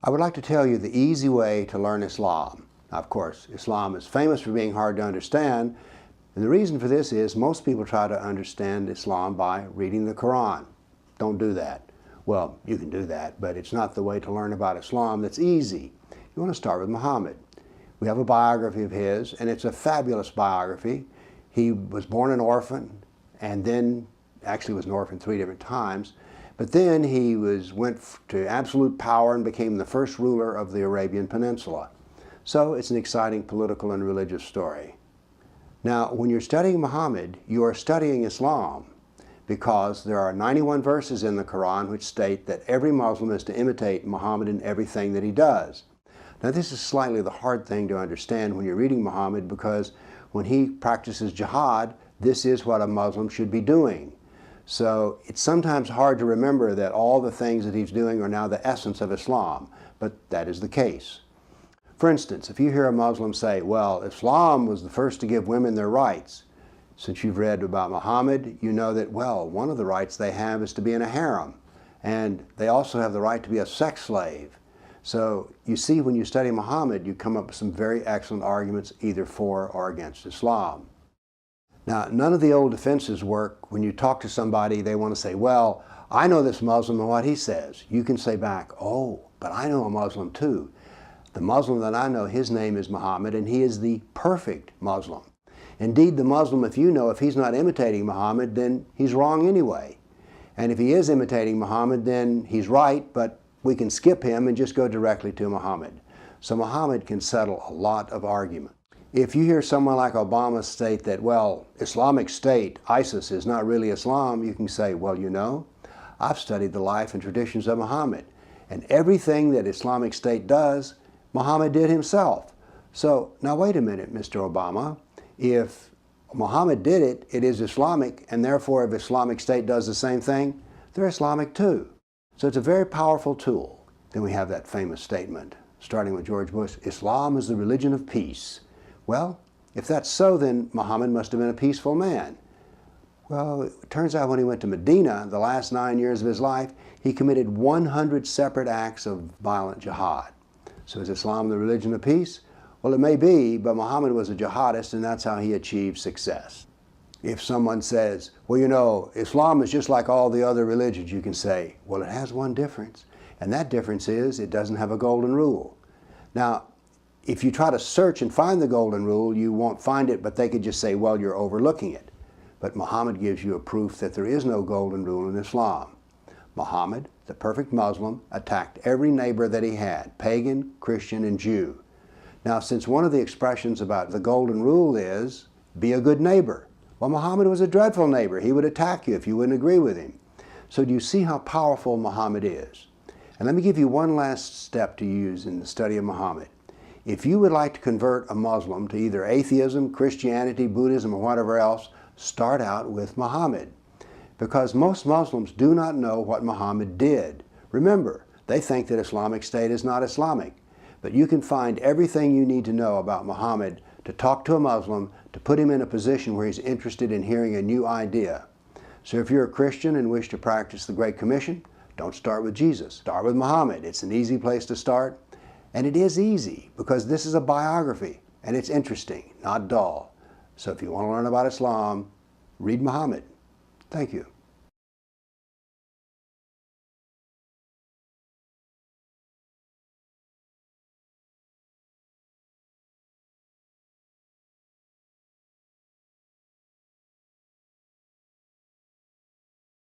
I would like to tell you the easy way to learn Islam. Now, of course, Islam is famous for being hard to understand, and the reason for this is most people try to understand Islam by reading the Quran. Don't do that. Well, you can do that, but it's not the way to learn about Islam that's easy. You want to start with Muhammad. We have a biography of his, and it's a fabulous biography. He was born an orphan, and then actually was an orphan 3 different times. But then he went to absolute power and became the first ruler of the Arabian Peninsula. So it's an exciting political and religious story. Now, when you're studying Muhammad, you are studying Islam because there are 91 verses in the Quran which state that every Muslim is to imitate Muhammad in everything that he does. Now, this is slightly the hard thing to understand when you're reading Muhammad, because when he practices jihad, this is what a Muslim should be doing. So it's sometimes hard to remember that all the things that he's doing are now the essence of Islam, but that is the case. For instance, if you hear a Muslim say, well, Islam was the first to give women their rights, since you've read about Muhammad, you know that, well, one of the rights they have is to be in a harem, and they also have the right to be a sex slave. So you see, when you study Muhammad, you come up with some very excellent arguments either for or against Islam. Now, none of the old defenses work. When you talk to somebody, they want to say, well, I know this Muslim and what he says. You can say back, oh, but I know a Muslim too. The Muslim that I know, his name is Muhammad, and he is the perfect Muslim. Indeed, the Muslim, if you know, if he's not imitating Muhammad, then he's wrong anyway. And if he is imitating Muhammad, then he's right, but we can skip him and just go directly to Muhammad. So Muhammad can settle a lot of argument. If you hear someone like Obama state that, well, Islamic State, ISIS, is not really Islam, you can say, well, you know, I've studied the life and traditions of Muhammad, and everything that Islamic State does, Muhammad did himself. So now wait a minute, Mr. Obama. If Muhammad did it, it is Islamic, and therefore if Islamic State does the same thing, they're Islamic too. So it's a very powerful tool. Then we have that famous statement, starting with George Bush, Islam is the religion of peace. Well, if that's so, then Muhammad must have been a peaceful man. Well, it turns out when he went to Medina, the last 9 years of his life, he committed 100 separate acts of violent jihad. So is Islam the religion of peace? Well, it may be, but Muhammad was a jihadist, and that's how he achieved success. If someone says, well, you know, Islam is just like all the other religions, you can say, well, it has one difference, and that difference is it doesn't have a golden rule. Now, if you try to search and find the golden rule, you won't find it, but they could just say, well, you're overlooking it. But Muhammad gives you a proof that there is no golden rule in Islam. Muhammad, the perfect Muslim, attacked every neighbor that he had, pagan, Christian, and Jew. Now, since one of the expressions about the golden rule is, be a good neighbor. Well, Muhammad was a dreadful neighbor. He would attack you if you wouldn't agree with him. So do you see how powerful Muhammad is? And let me give you one last step to use in the study of Muhammad. If you would like to convert a Muslim to either atheism, Christianity, Buddhism, or whatever else, start out with Muhammad. Because most Muslims do not know what Muhammad did. Remember, they think that Islamic State is not Islamic. But you can find everything you need to know about Muhammad to talk to a Muslim, to put him in a position where he's interested in hearing a new idea. So if you're a Christian and wish to practice the Great Commission, don't start with Jesus. Start with Muhammad. It's an easy place to start. And it is easy because this is a biography and it's interesting, not dull. So if you want to learn about Islam, read Muhammad. Thank you.